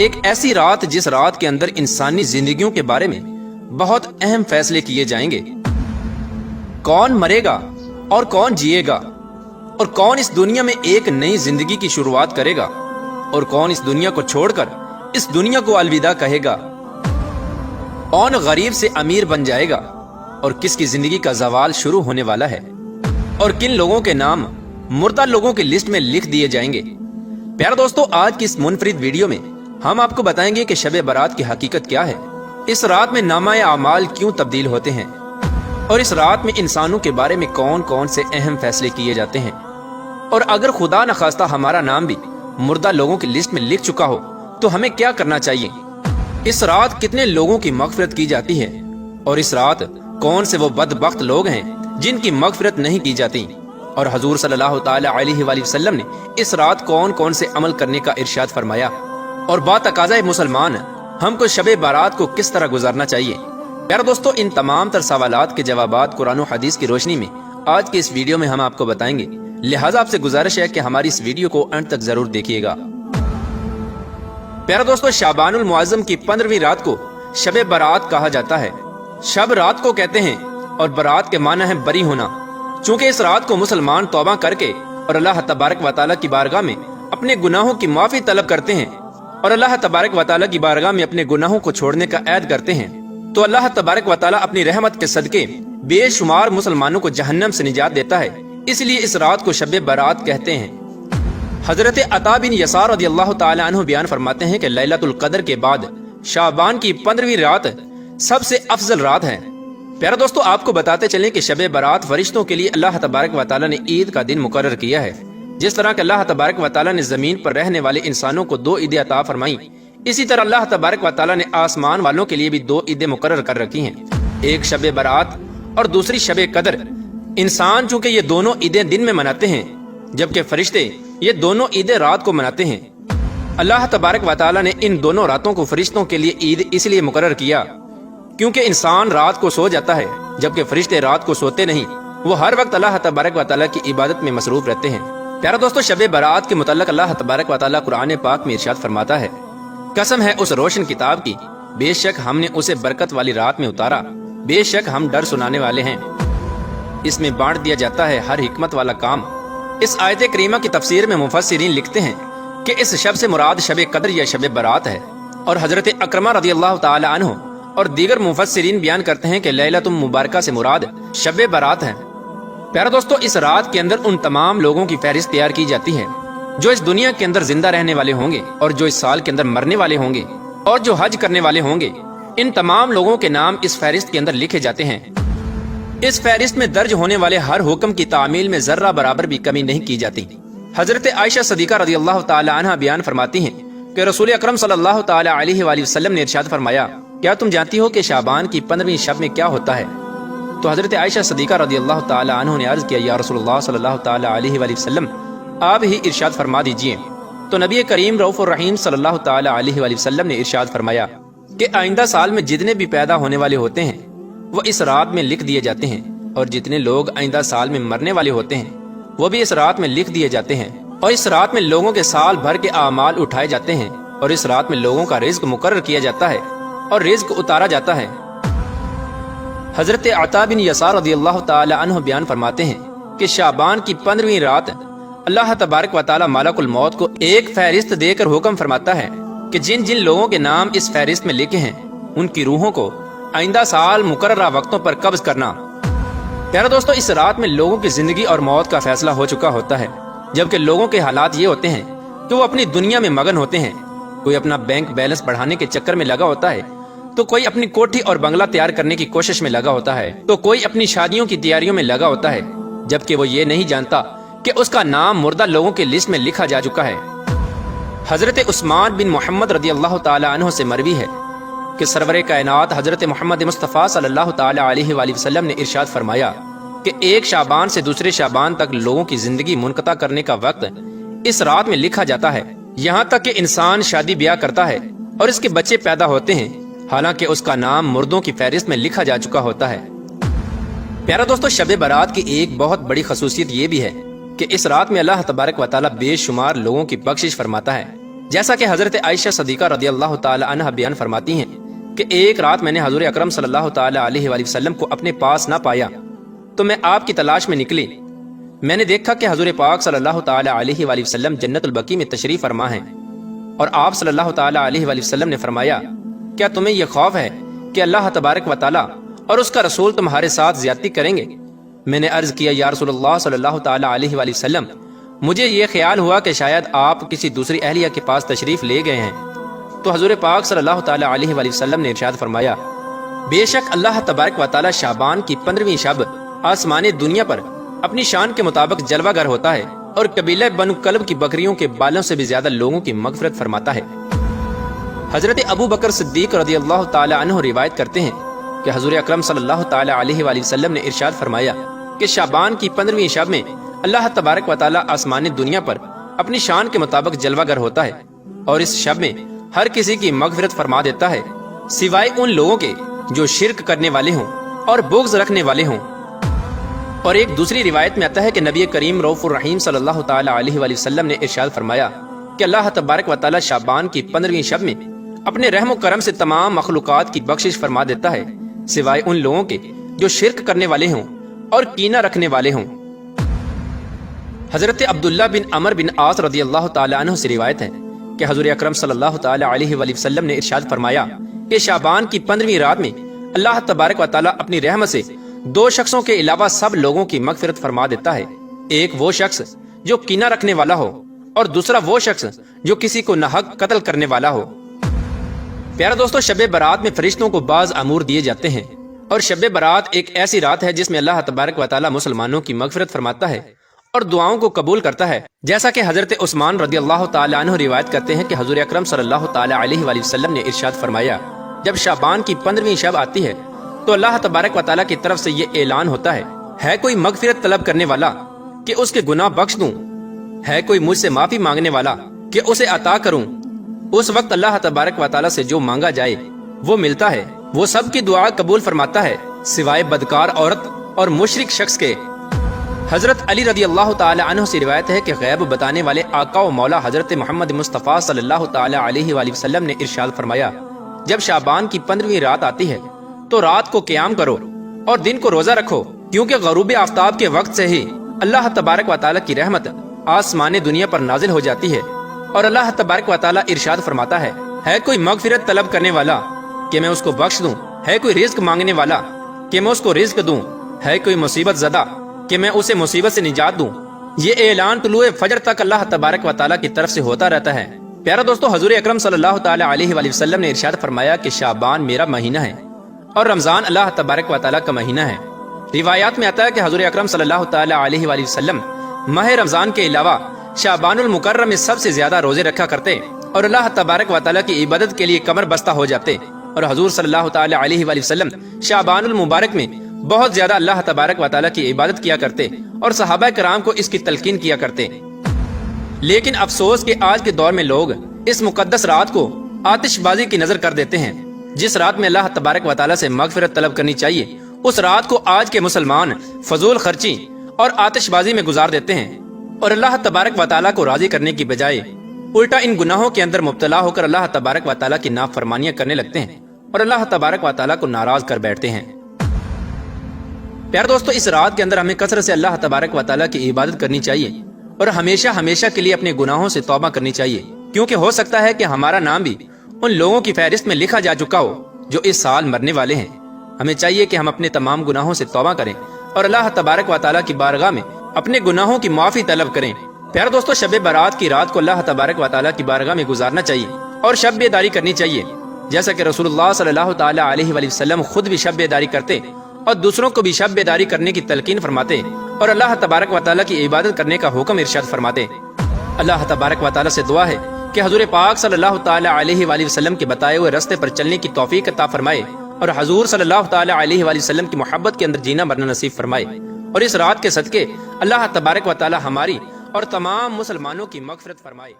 ایک ایسی رات جس رات کے اندر انسانی زندگیوں کے بارے میں بہت اہم فیصلے کیے جائیں گے۔ کون مرے گا اور کون جیے گا، اور کون اس دنیا میں ایک نئی زندگی کی شروعات کرے گا، اور کون اس دنیا کو چھوڑ کر اس دنیا کو الوداع کہے گا۔ کون غریب سے امیر بن جائے گا، اور کس کی زندگی کا زوال شروع ہونے والا ہے، اور کن لوگوں کے نام مردہ لوگوں کی لسٹ میں لکھ دیے جائیں گے۔ پیارے دوستو، آج کی اس منفرد ویڈیو میں ہم آپ کو بتائیں گے کہ شب برات کی حقیقت کیا ہے، اس رات میں نامہ اعمال کیوں تبدیل ہوتے ہیں، اور اس رات میں انسانوں کے بارے میں کون کون سے اہم فیصلے کیے جاتے ہیں، اور اگر خدا نخواستہ ہمارا نام بھی مردہ لوگوں کی لسٹ میں لکھ چکا ہو تو ہمیں کیا کرنا چاہیے۔ اس رات کتنے لوگوں کی مغفرت کی جاتی ہے، اور اس رات کون سے وہ بدبخت لوگ ہیں جن کی مغفرت نہیں کی جاتی، اور حضور صلی اللہ تعالی علیہ وآلہ وسلم نے اس رات کون کون سے عمل کرنے کا ارشاد فرمایا، اور با تقاضۂ مسلمان ہم کو شب بارات کو کس طرح گزارنا چاہیے۔ پیارے دوستو، ان تمام تر سوالات کے جوابات قرآن و حدیث کی روشنی میں آج کے اس ویڈیو میں ہم آپ کو بتائیں گے، لہٰذا آپ سے گزارش ہے کہ ہماری اس ویڈیو کو انت تک ضرور دیکھیے گا۔ پیارے دوستو، شعبان المعظم کی 15ویں رات کو شب برات کہا جاتا ہے۔ شب رات کو کہتے ہیں، اور برات کے معنی ہے بری ہونا، چونکہ اس رات کو مسلمان توبہ کر کے اور اللہ تبارک و تعالیٰ کی بارگاہ میں اپنے گناہوں کی معافی طلب کرتے ہیں، اور اللہ تبارک و تعالیٰ کی بارگاہ میں اپنے گناہوں کو چھوڑنے کا عہد کرتے ہیں، تو اللہ تبارک و تعالیٰ اپنی رحمت کے صدقے بے شمار مسلمانوں کو جہنم سے نجات دیتا ہے، اس لیے اس رات کو شب برات کہتے ہیں۔ حضرت عطا بن یسار رضی اللہ تعالی عنہ بیان فرماتے ہیں کہ لیلۃ القدر کے بعد شعبان کی 15ویں رات سب سے افضل رات ہے۔ پیارے دوستو، آپ کو بتاتے چلیں کہ شب برات فرشتوں کے لیے اللہ تبارک و تعالیٰ نے عید کا دن مقرر کیا ہے۔ جس طرح کہ اللہ تبارک و تعالیٰ نے زمین پر رہنے والے انسانوں کو 2 عیدیں عطا فرمائیں، اسی طرح اللہ تبارک و تعالیٰ نے آسمان والوں کے لیے بھی 2 عیدیں مقرر کر رکھی ہیں، ایک شب برات اور دوسری شب قدر۔ انسان چونکہ یہ دونوں عیدیں دن میں مناتے ہیں، جبکہ فرشتے یہ دونوں عیدیں رات کو مناتے ہیں۔ اللہ تبارک و تعالیٰ نے ان دونوں راتوں کو فرشتوں کے لیے عید اس لیے مقرر کیا کیونکہ انسان رات کو سو جاتا ہے، جبکہ فرشتے رات کو سوتے نہیں، وہ ہر وقت اللہ تبارک و تعالیٰ کی عبادت میں مصروف رہتے ہیں۔ پیارے دوستو، شب برات کے متعلق اللہ تبارک و تعالیٰ قرآن پاک میں ارشاد فرماتا ہے، قسم ہے اس روشن کتاب کی، بے شک ہم نے اسے برکت والی رات میں اتارا، بے شک ہم ڈر سنانے والے ہیں۔ اس میں بانٹ دیا جاتا ہے ہر حکمت والا کام۔ اس آیت کریمہ کی تفسیر میں مفسرین لکھتے ہیں کہ اس شب سے مراد شب قدر یا شب برات ہے، اور حضرت اکرمہ رضی اللہ تعالی عنہ اور دیگر مفسرین بیان کرتے ہیں کہ لیلۃ مبارکہ سے مراد شب برات ہے۔ پیارے دوستو، اس رات کے اندر ان تمام لوگوں کی فہرست تیار کی جاتی ہے جو اس دنیا کے اندر زندہ رہنے والے ہوں گے، اور جو اس سال کے اندر مرنے والے ہوں گے، اور جو حج کرنے والے ہوں گے۔ ان تمام لوگوں کے نام اس فہرست کے اندر لکھے جاتے ہیں۔ اس فہرست میں درج ہونے والے ہر حکم کی تعمیل میں ذرہ برابر بھی کمی نہیں کی جاتی۔ حضرت عائشہ صدیقہ رضی اللہ تعالی عنہ بیان فرماتی ہیں کہ رسول اکرم صلی اللہ تعالی علیہ وآلہ وسلم نے ارشاد فرمایا، کیا تم جانتی ہو کہ شعبان کی 15ویں شب میں کیا ہوتا ہے؟ تو حضرت عائشہ صدیقہ رضی اللہ تعالی عنہ نے عرض کیا، یا رسول اللہ صلی اللہ تعالی علیہ وآلہ وسلم، آپ ہی ارشاد فرما دیجئے۔ تو نبی کریم رؤوف الرحیم صلی اللہ تعالی علیہ وآلہ وسلم نے ارشاد فرمایا کہ آئندہ سال میں جتنے بھی پیدا ہونے والے ہوتے ہیں وہ اس رات میں لکھ دیے جاتے ہیں، اور جتنے لوگ آئندہ سال میں مرنے والے ہوتے ہیں وہ بھی اس رات میں لکھ دیے جاتے ہیں، اور اس رات میں لوگوں کے سال بھر کے اعمال اٹھائے جاتے ہیں، اور اس رات میں لوگوں کا رزق مقرر کیا جاتا ہے اور رزق اتارا جاتا ہے۔ حضرت عطا بن یسار رضی اللہ تعالی عنہ بیان فرماتے ہیں کہ شعبان کی 15ویں رات اللہ تبارک و تعالی ملک الموت کو ایک فہرست دے کر حکم فرماتا ہے کہ جن جن لوگوں کے نام اس فہرست میں لکھے ہیں ان کی روحوں کو آئندہ سال مقررہ وقتوں پر قبض کرنا۔ پیارے دوستو، اس رات میں لوگوں کی زندگی اور موت کا فیصلہ ہو چکا ہوتا ہے، جبکہ لوگوں کے حالات یہ ہوتے ہیں کہ وہ اپنی دنیا میں مگن ہوتے ہیں۔ کوئی اپنا بینک بیلنس بڑھانے کے چکر میں لگا ہوتا ہے، تو کوئی اپنی کوٹھی اور بنگلہ تیار کرنے کی کوشش میں لگا ہوتا ہے، تو کوئی اپنی شادیوں کی تیاریوں میں لگا ہوتا ہے، جبکہ وہ یہ نہیں جانتا کہ اس کا نام مردہ لوگوں کی لسٹ میں لکھا جا چکا ہے۔ حضرت عثمان بن محمد رضی اللہ تعالی عنہ سے مروی ہے کہ سرور کائنات حضرت محمد مصطفیٰ صلی اللہ تعالی علیہ وآلہ وسلم نے ارشاد فرمایا کہ ایک شعبان سے دوسرے شعبان تک لوگوں کی زندگی منقطع کرنے کا وقت اس رات میں لکھا جاتا ہے، یہاں تک کہ انسان شادی بیاہ کرتا ہے اور اس کے بچے پیدا ہوتے ہیں، حالانکہ اس کا نام مردوں کی فہرست میں لکھا جا چکا ہوتا ہے۔ پیارا دوستو، شب برات کی ایک بہت بڑی خصوصیت یہ بھی ہے کہ اس رات میں اللہ تبارک و تعالیٰ بے شمار لوگوں کی بخشش فرماتا ہے، جیسا کہ حضرت عائشہ صدیقہ رضی اللہ تعالی عنہ بیان فرماتی ہیں کہ ایک رات میں نے حضور اکرم صلی اللہ تعالی علیہ وآلہ وسلم کو اپنے پاس نہ پایا تو میں آپ کی تلاش میں نکلی۔ میں نے دیکھا کہ حضور پاک صلی اللہ تعالی علیہ وآلہ وسلم جنت البقیع میں تشریف فرما ہیں، اور آپ صلی اللہ تعالی علیہ وآلہ وسلم نے فرمایا، کیا تمہیں یہ خوف ہے کہ اللہ تبارک و تعالی اور اس کا رسول تمہارے ساتھ زیادتی کریں گے؟ میں نے عرض کیا، یا رسول اللہ صلی اللہ تعالی علیہ وآلہ وسلم، مجھے یہ خیال ہوا کہ شاید آپ کسی دوسری اہلیہ کے پاس تشریف لے گئے ہیں۔ تو حضور پاک صلی اللہ تعالی علیہ وآلہ وسلم نے ارشاد فرمایا، بے شک اللہ تبارک و تعالی شعبان کی 15ویں شب آسمان دنیا پر اپنی شان کے مطابق جلوہ گر ہوتا ہے، اور قبیلہ بنو کلب کی بکریوں کے بالوں سے بھی زیادہ لوگوں کی مغفرت فرماتا ہے۔ حضرت ابو بکر صدیق رضی اللہ تعالی عنہ روایت کرتے ہیں کہ حضور اکرم صلی اللہ تعالی علیہ وآلہ وسلم نے ارشاد فرمایا کہ شعبان کی 15ویں شب میں اللہ تبارک و تعالی آسمان دنیا پر اپنی شان کے مطابق جلوہ گر ہوتا ہے، اور اس شب میں ہر کسی کی مغفرت فرما دیتا ہے سوائے ان لوگوں کے جو شرک کرنے والے ہوں اور بغض رکھنے والے ہوں۔ اور ایک دوسری روایت میں آتا ہے کہ نبی کریم رؤوف الرحیم صلی اللہ تعالی علیہ وآلہ وسلم نے ارشاد فرمایا کہ اللہ تبارک و تعالی شعبان کی 15ویں شب میں اپنے رحم و کرم سے تمام مخلوقات کی بخشش فرما دیتا ہے سوائے ان لوگوں کے جو شرک کرنے والے ہوں اور کینہ رکھنے والے ہوں۔ حضرت عبداللہ بن عمر بن عاص رضی اللہ تعالی عنہ سے روایت ہے کہ حضور اکرم صلی اللہ تعالی علیہ وآلہ وسلم نے ارشاد فرمایا کہ شعبان کی 15ویں رات میں اللہ تبارک و تعالی اپنی رحمت سے 2 شخصوں کے علاوہ سب لوگوں کی مغفرت فرما دیتا ہے، ایک وہ شخص جو کینہ رکھنے والا ہو، اور دوسرا وہ شخص جو کسی کو ناحق قتل کرنے والا ہو۔ پیارا دوستو، شب برات میں فرشتوں کو بعض امور دیے جاتے ہیں، اور شب برات ایک ایسی رات ہے جس میں اللہ تبارک و تعالی مسلمانوں کی مغفرت فرماتا ہے اور دعاؤں کو قبول کرتا ہے، جیسا کہ حضرت عثمان رضی اللہ تعالی عنہ روایت کرتے ہیں کہ حضور اکرم صلی اللہ تعالی علیہ وآلہ وسلم نے ارشاد فرمایا، جب شعبان کی 15ویں شب آتی ہے تو اللہ تبارک و تعالی کی طرف سے یہ اعلان ہوتا ہے کوئی مغفرت طلب کرنے والا کہ اس کے گناہ بخش دوں؟ ہے کوئی مجھ سے معافی مانگنے والا کہ اسے عطا کروں؟ اس وقت اللہ تبارک و تعالی سے جو مانگا جائے وہ ملتا ہے، وہ سب کی دعا قبول فرماتا ہے سوائے بدکار عورت اور مشرک شخص کے۔ حضرت علی رضی اللہ تعالی عنہ سے روایت ہے کہ غیب بتانے والے آقا و مولا حضرت محمد مصطفیٰ صلی اللہ تعالی علیہ وآلہ وسلم نے ارشاد فرمایا، جب شعبان کی 15ویں رات آتی ہے تو رات کو قیام کرو اور دن کو روزہ رکھو، کیونکہ غروب آفتاب کے وقت سے ہی اللہ تبارک و تعالی کی رحمت آسمان دنیا پر نازل ہو جاتی ہے، اور اللہ تبارک و تعالی ارشاد فرماتا ہے کوئی مغفرت طلب کرنے والا کہ میں اس کو بخش دوں؟ ہے کوئی رزق مانگنے والا کہ میں اس کو رزق دوں؟ ہے کوئی مصیبت زدہ کہ میں اسے مصیبت سے نجات دوں؟ یہ اعلان طلوع فجر تک اللہ تبارک و تعالی کی طرف سے ہوتا رہتا ہے۔ پیارا دوستو، حضور اکرم صلی اللہ تعالی علیہ وآلہ وسلم نے ارشاد فرمایا کہ شعبان میرا مہینہ ہے اور رمضان اللہ تبارک و تعالی کا مہینہ ہے۔ روایات میں آتا ہے کہ حضور اکرم صلی اللہ تعالی علیہ وآلہ وسلم ماہ رمضان کے علاوہ شعبان المکرم میں سب سے زیادہ روزے رکھا کرتے اور اللہ تبارک و تعالی کی عبادت کے لیے کمر بستہ ہو جاتے، اور حضور صلی اللہ تعالی علیہ وآلہ وسلم شعبان المبارک میں بہت زیادہ اللہ تبارک و تعالی کی عبادت کیا کرتے اور صحابہ کرام کو اس کی تلقین کیا کرتے۔ لیکن افسوس کہ آج کے دور میں لوگ اس مقدس رات کو آتش بازی کی نظر کر دیتے ہیں۔ جس رات میں اللہ تبارک و تعالی سے مغفرت طلب کرنی چاہیے، اس رات کو آج کے مسلمان فضول خرچی اور آتش بازی میں گزار دیتے ہیں، اور اللہ تبارک و تعالی کو راضی کرنے کی بجائے الٹا ان گناہوں کے اندر مبتلا ہو کر اللہ تبارک و تعالی کی نافرمانیاں کرنے لگتے ہیں اور اللہ تبارک و تعالی کو ناراض کر بیٹھتے ہیں۔ پیارے دوستو، اس رات کے اندر ہمیں کثرت سے اللہ تبارک و تعالی کی عبادت کرنی چاہیے اور ہمیشہ ہمیشہ کے لیے اپنے گناہوں سے توبہ کرنی چاہیے، کیونکہ ہو سکتا ہے کہ ہمارا نام بھی ان لوگوں کی فہرست میں لکھا جا چکا ہو جو اس سال مرنے والے ہیں۔ ہمیں چاہیے کہ ہم اپنے تمام گناہوں سے توبہ کریں اور اللہ تبارک و تعالی کی بارگاہ میں اپنے گناہوں کی معافی طلب کریں۔ پیارے دوستو، شب برات کی رات کو اللہ تبارک و تعالی کی بارگاہ میں گزارنا چاہیے اور شب بیداری کرنی چاہیے، جیسا کہ رسول اللہ صلی اللہ تعالی علیہ وآلہ وسلم خود بھی شب بیداری کرتے اور دوسروں کو بھی شب بیداری کرنے کی تلقین فرماتے اور اللہ تبارک و تعالی کی عبادت کرنے کا حکم ارشاد فرماتے۔ اللہ تبارک و تعالی سے دعا ہے کہ حضور پاک صلی اللہ تعالی علیہ وآلہ وسلم کے بتائے ہوئے راستے پر چلنے کی توفیق عطا فرمائے اور حضور صلی اللہ تعالی علیہ وآلہ وسلم کی محبت کے اندر جینا مرنا نصیب فرمائے، اور اس رات کے صدقے اللہ تبارک و تعالی ہماری اور تمام مسلمانوں کی مغفرت فرمائے۔